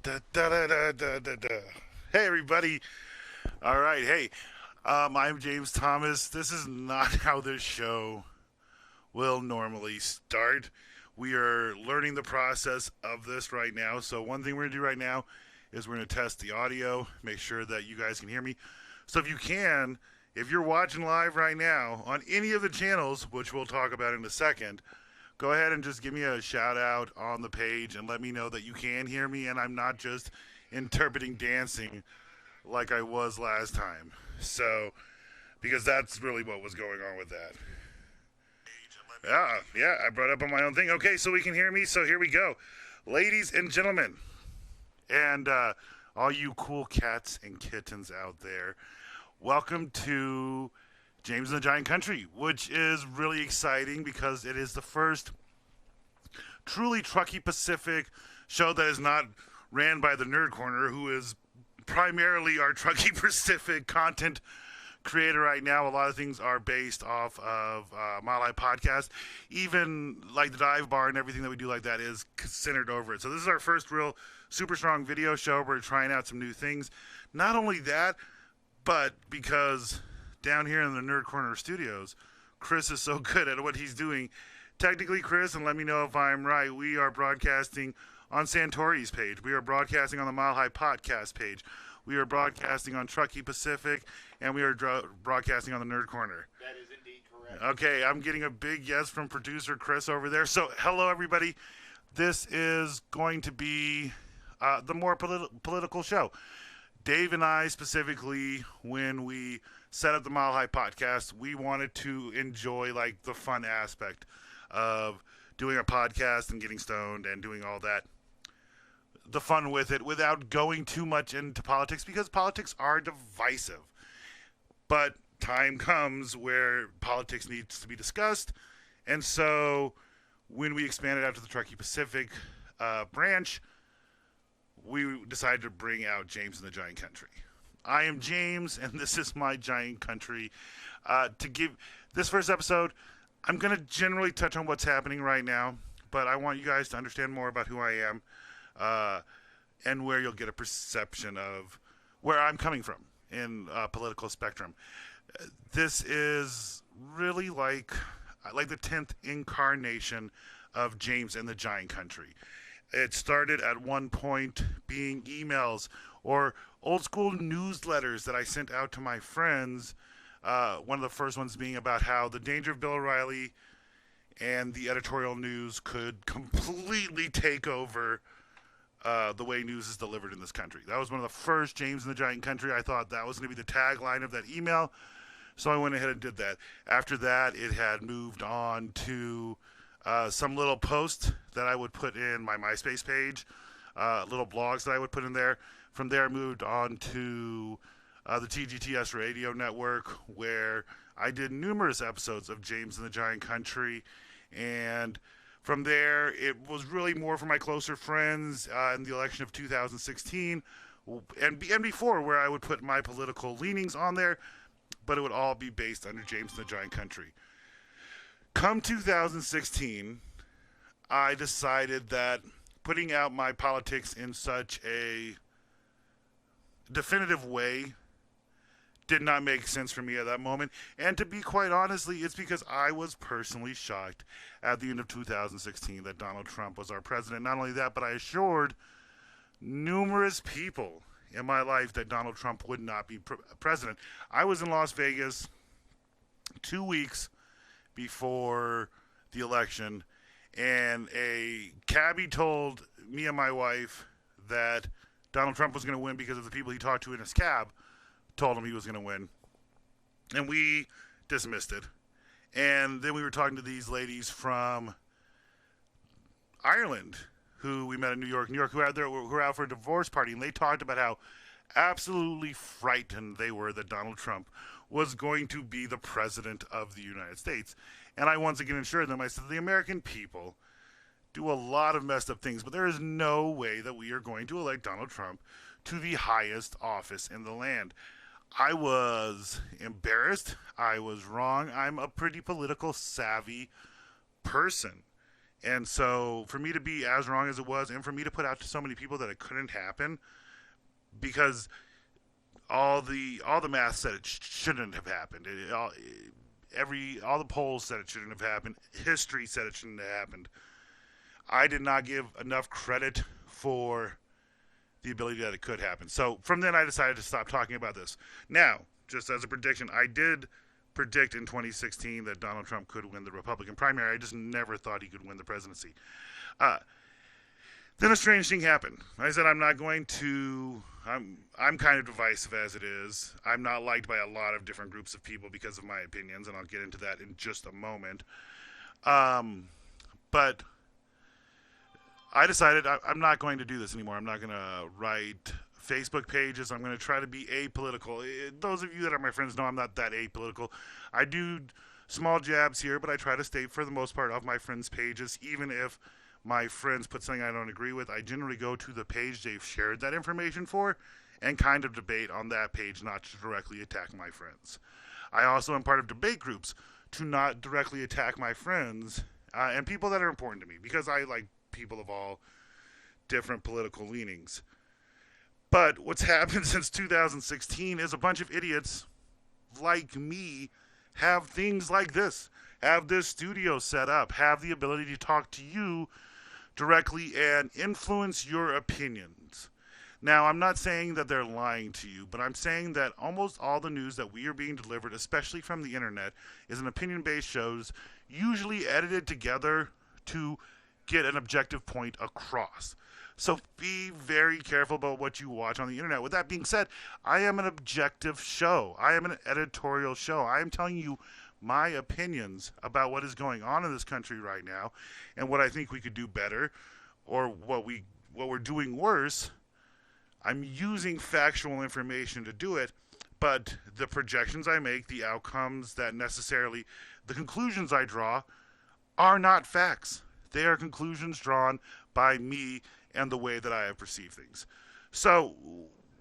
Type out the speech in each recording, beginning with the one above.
Da, da, da, da, da, da, da. Hey, everybody. All right. Hey, I'm James Thomas. This is not how this show will normally start. We are learning the process of this right now. So, one thing we're going to do right now is we're going to test the audio, make sure that you guys can hear me. So, if you're watching live right now on any of the channels, which we'll talk about in a second, go ahead and just give me a shout out on the page and let me know that you can hear me and I'm not just interpreting dancing like I was last time. So, because that's really what was going on with that. Yeah, I brought up on my own thing. Okay, so we can hear me. So here we go. Ladies and gentlemen, and all you cool cats and kittens out there, welcome to James and the Giant Country, which is really exciting because it is the first truly Truckee Pacific show that is not ran by the Nerd Corner, who is primarily our Truckee Pacific content creator right now. A lot of things are based off of Mile High Podcast. Even like the dive bar and everything that we do like that is centered over it. So this is our first real super strong video show. We're trying out some new things. Not only that, but because down here in the Nerd Corner Studios, Chris is so good at what he's doing. Technically, Chris, and let me know if I'm right, we are broadcasting on Santori's page. We are broadcasting on the Mile High Podcast page. We are broadcasting on Truckee Pacific, and we are broadcasting on the Nerd Corner. That is indeed correct. Okay, I'm getting a big yes from producer Chris over there. So, hello, everybody. This is going to be the more political show. Dave and I, specifically, when we set up the Mile High Podcast, we wanted to enjoy, like, the fun aspect of doing a podcast and getting stoned and doing all that. The fun with it without going too much into politics, because politics are divisive. But time comes where politics needs to be discussed. And so when we expanded out to the Truckee Pacific branch, we decided to bring out James and the Giant Country. I am James, and this is my Giant Country. To give this first episode, I'm going to generally touch on what's happening right now, but I want you guys to understand more about who I am and where you'll get a perception of where I'm coming from in political spectrum. This is really like the 10th incarnation of James and the Giant Country. It started at one point being emails or old school newsletters that I sent out to my friends. One of the first ones being about how the danger of Bill O'Reilly and the editorial news could completely take over the way news is delivered in this country. That was one of the first James and the Giant Country. I thought that was going to be the tagline of that email, so I went ahead and did that. After that, it had moved on to some little posts that I would put in my MySpace page, little blogs that I would put in there. From there, I moved on to the TGTS radio network, where I did numerous episodes of James and the Giant Country, and from there it was really more for my closer friends in the election of 2016 and before, where I would put my political leanings on there, but it would all be based under James and the Giant Country. Come 2016, I decided that putting out my politics in such a definitive way did not make sense for me at that moment. And to be quite honestly, it's because I was personally shocked at the end of 2016 that Donald Trump was our president. Not only that, but I assured numerous people in my life that Donald Trump would not be president. I was in Las Vegas 2 weeks before the election, and a cabbie told me and my wife that Donald Trump was going to win because of the people he talked to in his cab told him he was going to win. And we dismissed it. And then we were talking to these ladies from Ireland who we met in New York, who were out for a divorce party, and they talked about how absolutely frightened they were that Donald Trump was going to be the president of the United States. And I once again assured them, I said, the American people do a lot of messed up things, but there is no way that we are going to elect Donald Trump to the highest office in the land. I was embarrassed. I was wrong. I'm a pretty political savvy person. And so for me to be as wrong as it was, and for me to put out to so many people that it couldn't happen, because all the math said it shouldn't have happened. All the polls said it shouldn't have happened. History said it shouldn't have happened. I did not give enough credit for the ability that it could happen. So from then I decided to stop talking about this. Now, just as a prediction, I did predict in 2016 that Donald Trump could win the Republican primary. I just never thought he could win the presidency. Uh, then a strange thing happened. I said I'm not going to. I'm kind of divisive as it is. I'm not liked by a lot of different groups of people because of my opinions, and I'll get into that in just a moment. But I decided I'm not going to do this anymore. I'm not going to write Facebook pages. I'm going to try to be apolitical. Those of you that are my friends know I'm not that apolitical. I do small jabs here, but I try to stay, for the most part, off my friends' pages. Even if my friends put something I don't agree with, I generally go to the page they've shared that information for and kind of debate on that page, not to directly attack my friends. I also am part of debate groups to not directly attack my friends and people that are important to me, because I like people of all different political leanings. But what's happened since 2016 is a bunch of idiots like me have things like this, have this studio set up, have the ability to talk to you directly and influence your opinions. Now, I'm not saying that they're lying to you, but I'm saying that almost all the news that we are being delivered, especially from the internet, is an opinion-based shows, usually edited together to get an objective point across. So be very careful about what you watch on the internet. With that being said, I am an objective show. I am an editorial show. I am telling you my opinions about what is going on in this country right now and what I think we could do better, or what we're doing worse. I'm using factual information to do it, but the projections I make, the outcomes that necessarily, the conclusions I draw are not facts. They are conclusions drawn by me and the way that I have perceived things. So,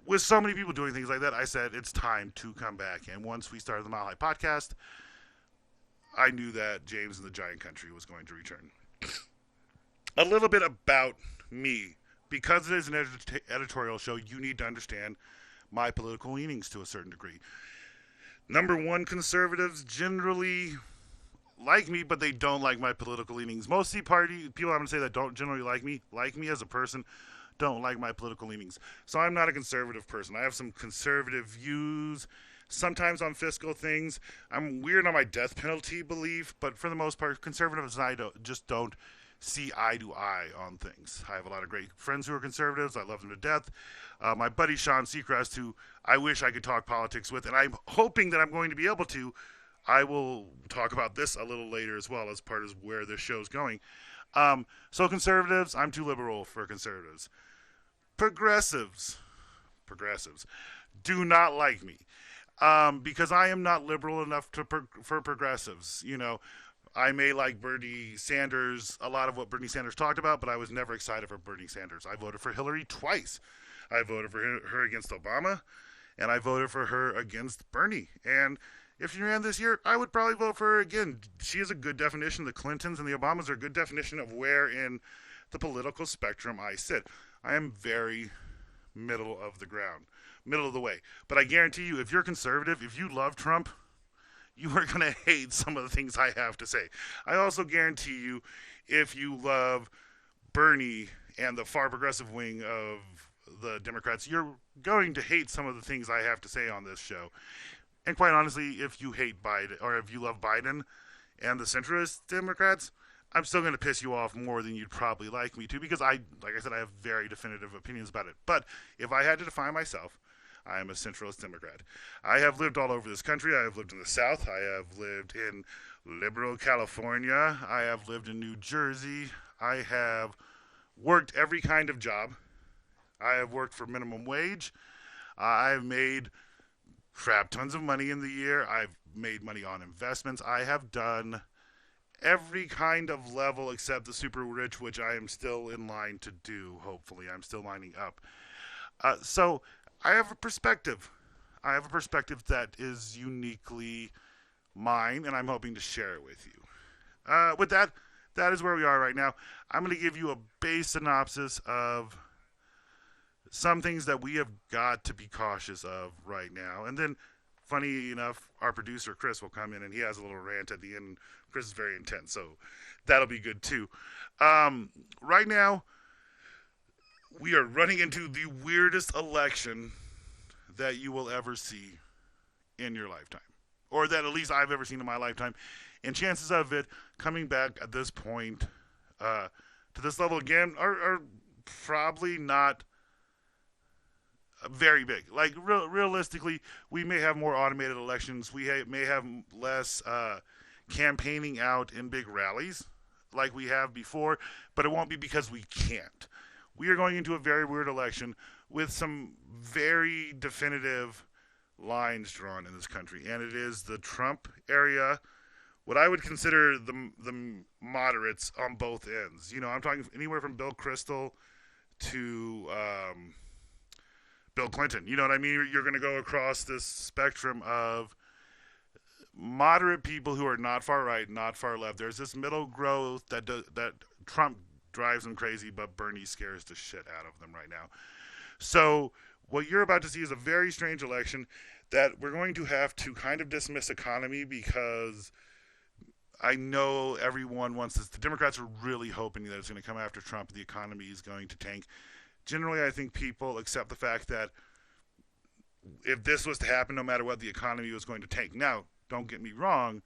with so many people doing things like that, I said it's time to come back. And once we started the Mile High podcast, I knew that James and the Giant Country was going to return. A little bit about me. Because it is an editorial show, you need to understand my political leanings to a certain degree. Number one, conservatives generally like me, but they don't like my political leanings. Most people I'm going to say that don't generally like me as a person, don't like my political leanings. So I'm not a conservative person. I have some conservative views, sometimes on fiscal things. I'm weird on my death penalty belief, but for the most part, conservatives and I don't see eye to eye on things. I have a lot of great friends who are conservatives. I love them to death. My buddy Sean Seacrest, who I wish I could talk politics with, and I'm hoping that I'm going to be able to. I will talk about this a little later as well, as part of where this show's going. So conservatives, I'm too liberal for conservatives. Progressives do not like me because I am not liberal enough for progressives. You know, I may like Bernie Sanders, a lot of what Bernie Sanders talked about, but I was never excited for Bernie Sanders. I voted for Hillary twice. I voted for her against Obama, and I voted for her against Bernie. And if she ran this year, I would probably vote for her again. She is a good definition. The Clintons and the Obamas are a good definition of where in the political spectrum I sit. I am very middle of the ground, middle of the way. But I guarantee you, if you're conservative, if you love Trump, you are going to hate some of the things I have to say. I also guarantee you, if you love Bernie and the far progressive wing of the Democrats, you're going to hate some of the things I have to say on this show. And quite honestly, if you hate Biden, or if you love Biden and the centrist Democrats, I'm still going to piss you off more than you'd probably like me to, because like I said, I have very definitive opinions about it. But if I had to define myself, I am a centralist Democrat. I have lived all over this country. I have lived in the South. I have lived in liberal California. I have lived in New Jersey. I have worked every kind of job. I have worked for minimum wage. I've made crap tons of money in the year. I've made money on investments. I have done every kind of level except the super rich, which I am still in line to do, hopefully. I'm still lining up. So I have a perspective. I have a perspective that is uniquely mine, and I'm hoping to share it with you. With that, that is where we are right now. I'm going to give you a base synopsis of some things that we have got to be cautious of right now. And then, funny enough, our producer, Chris, will come in and he has a little rant at the end. Chris is very intense, so that'll be good too. Right now, we are running into the weirdest election that you will ever see in your lifetime, or that at least I've ever seen in my lifetime. And chances of it coming back at this point to this level again are probably not very big. Like realistically, we may have more automated elections. We may have less campaigning out in big rallies like we have before, but it won't be because we can't. We are going into a very weird election with some very definitive lines drawn in this country, and it is the Trump area, what I would consider the moderates on both ends. You know, I'm talking anywhere from Bill Kristol to Bill Clinton. You know what I mean? You're going to go across this spectrum of moderate people who are not far right, not far left. There's this middle growth that Trump drives them crazy, but Bernie scares the shit out of them right now. So what you're about to see is a very strange election that we're going to have to kind of dismiss economy, because I know everyone wants this. The Democrats are really hoping that it's going to come after Trump and the economy is going to tank. Generally, I think people accept the fact that if this was to happen, no matter what, the economy was going to tank. Now, don't get me wrong,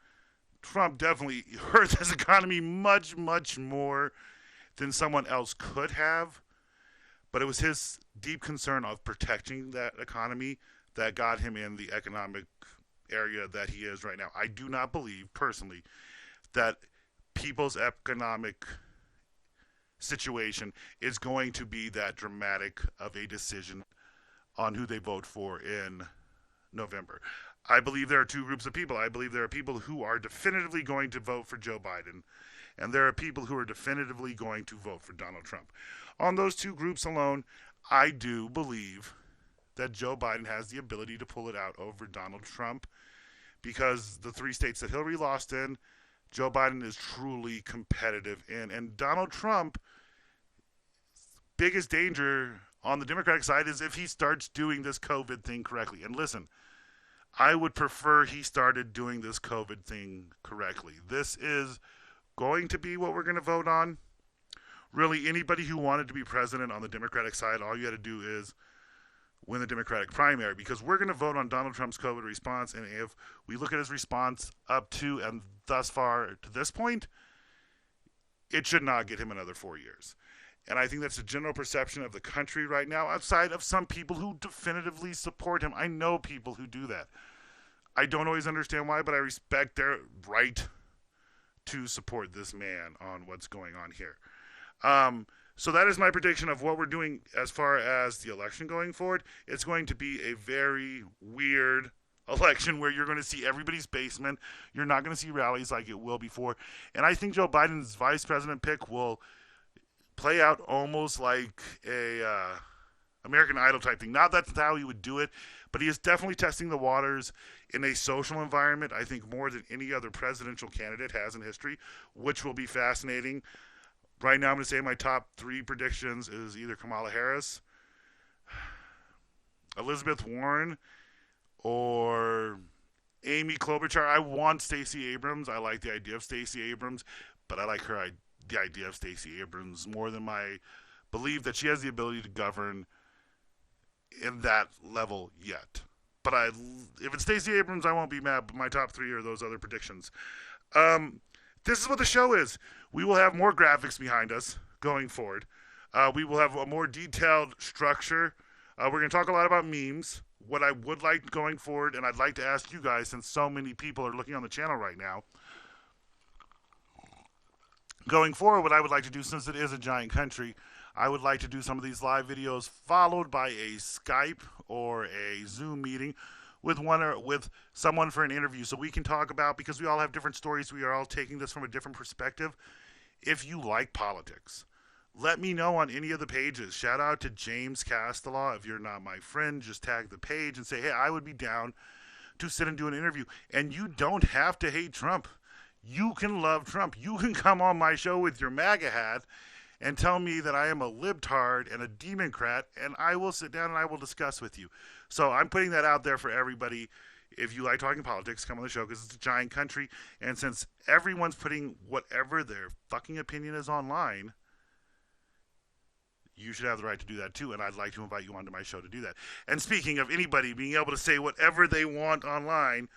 Trump definitely hurt this economy much, much more than someone else could have. But it was his deep concern of protecting that economy that got him in the economic area that he is right now. I do not believe, personally, that people's economic situation is going to be that dramatic of a decision on who they vote for in November. I believe there are two groups of people. I believe there are people who are definitively going to vote for Joe Biden, and there are people who are definitively going to vote for Donald Trump. On those two groups alone, I do believe that Joe Biden has the ability to pull it out over Donald Trump, because the 3 states that Hillary lost in, Joe Biden is truly competitive in. And Donald Trump, biggest danger on the Democratic side is if he starts doing this COVID thing correctly. And listen, I would prefer he started doing this COVID thing correctly. This is going to be what we're going to vote on. Really, anybody who wanted to be president on the Democratic side, all you had to do is win the Democratic primary, because we're going to vote on Donald Trump's COVID response. And if we look at his response up to and thus far to this point, it should not get him another 4 years. And I think that's the general perception of the country right now, outside of some people who definitively support him. I know people who do that. I don't always understand why, but I respect their right to support this man on what's going on here. So that is my prediction of what we're doing as far as the election going forward. It's going to be a very weird election where you're going to see everybody's basement. You're not going to see rallies like it will before. And I think Joe Biden's vice president pick will play out almost like a American Idol type thing. Not that's how he would do it, but he is definitely testing the waters in a social environment, I think, more than any other presidential candidate has in history, which will be fascinating. Right now, I'm going to say my top 3 predictions is either Kamala Harris, Elizabeth Warren, or Amy Klobuchar. I want Stacey Abrams. I like the idea of Stacey Abrams, but I like the idea of Stacey Abrams more than my belief that she has the ability to govern in that level yet. But if it's Stacey Abrams, I won't be mad. But my top 3 are those other predictions. This is what the show is. We will have more graphics behind us going forward. We will have a more detailed structure. We're going to talk a lot about memes. What I would like going forward, and I'd like to ask you guys, since so many people are looking on the channel right now, going forward, what I would like to do, since it is a giant country, I would like to do some of these live videos followed by a Skype or a Zoom meeting with someone for an interview, so we can talk about, because we all have different stories, we are all taking this from a different perspective. If you like politics, let me know on any of the pages. Shout out to James Castelaw. If you're not my friend, just tag the page and say, hey, I would be down to sit and do an interview. And you don't have to hate Trump. You can love Trump. You can come on my show with your MAGA hat and tell me that I am a libtard and a democrat, and I will sit down and I will discuss with you. So I'm putting that out there for everybody. If you like talking politics, come on the show because it's a giant country. And since everyone's putting whatever their fucking opinion is online, you should have the right to do that too. And I'd like to invite you onto my show to do that. And speaking of anybody being able to say whatever they want online,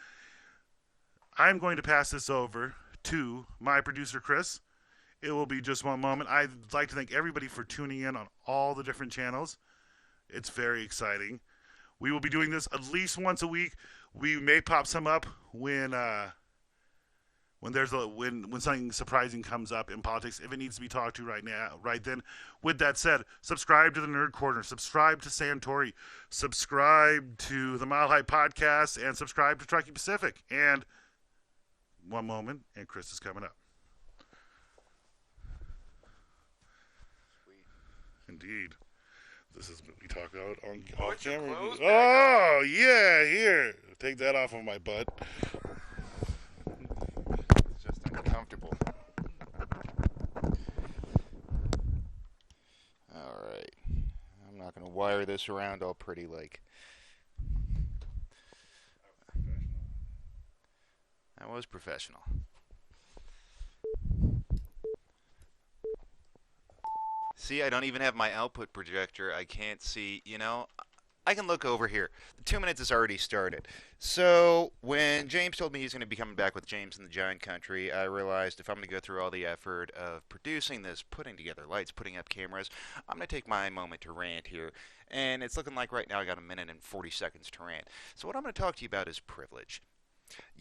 I'm going to pass this over to my producer, Chris. It will be just one moment. I'd like to thank everybody for tuning in on all the different channels. It's very exciting. We will be doing this at least once a week. We may pop some up when something surprising comes up in politics, if it needs to be talked to right now, right then. With that said, subscribe to the Nerd Corner, subscribe to Santori, subscribe to the Mile High Podcast, and subscribe to Truckee Pacific. And one moment, and Chris is coming up. Sweet. Indeed. This is what we talk about on Put your camera. clothes back Oh, yeah, here. Take that off of my butt. It's just uncomfortable. Alright. I'm not going to wire this around all pretty like. That was professional. See, I don't even have my output projector. I can't see, I can look over here. The 2 minutes has already started. So, when James told me he's going to be coming back with James in the Giant Country, I realized if I'm going to go through all the effort of producing this, putting together lights, putting up cameras, I'm going to take my moment to rant here. And it's looking like right now I got a minute and 40 seconds to rant. So what I'm going to talk to you about is privilege.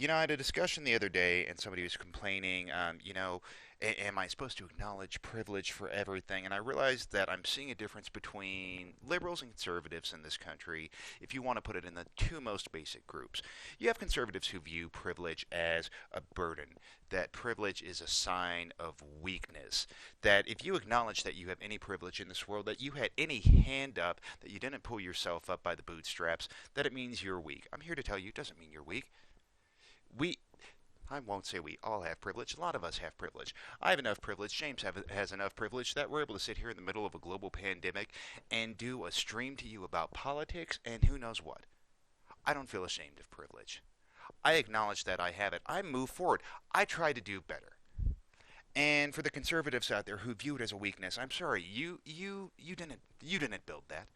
I had a discussion the other day, and somebody was complaining, am I supposed to acknowledge privilege for everything? And I realized that I'm seeing a difference between liberals and conservatives in this country, if you want to put it in the two most basic groups. You have conservatives who view privilege as a burden, that privilege is a sign of weakness, that if you acknowledge that you have any privilege in this world, that you had any hand up, that you didn't pull yourself up by the bootstraps, that it means you're weak. I'm here to tell you, it doesn't mean you're weak. I won't say we all have privilege. A lot of us have privilege. I have enough privilege. James has enough privilege that we're able to sit here in the middle of a global pandemic and do a stream to you about politics and who knows what. I don't feel ashamed of privilege. I acknowledge that I have it. I move forward. I try to do better. And for the conservatives out there who view it as a weakness, I'm sorry. You didn't build that.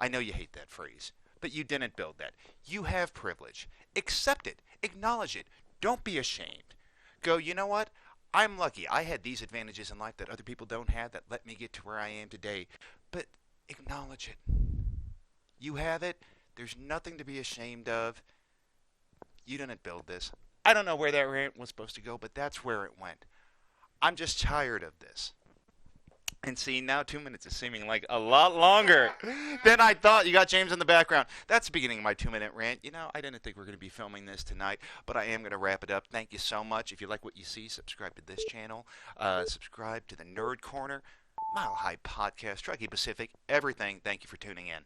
I know you hate that phrase. But you didn't build that. You have privilege. Accept it. Acknowledge it. Don't be ashamed. Go, you know what? I'm lucky. I had these advantages in life that other people don't have that let me get to where I am today. But acknowledge it. You have it. There's nothing to be ashamed of. You didn't build this. I don't know where that rant was supposed to go, but that's where it went. I'm just tired of this. And see, now 2 minutes is seeming like a lot longer than I thought. You got James in the background. That's the beginning of my 2-minute rant. I didn't think we were going to be filming this tonight, but I am going to wrap it up. Thank you so much. If you like what you see, subscribe to this channel. Subscribe to the Nerd Corner, Mile High Podcast, Truckee Pacific, everything. Thank you for tuning in.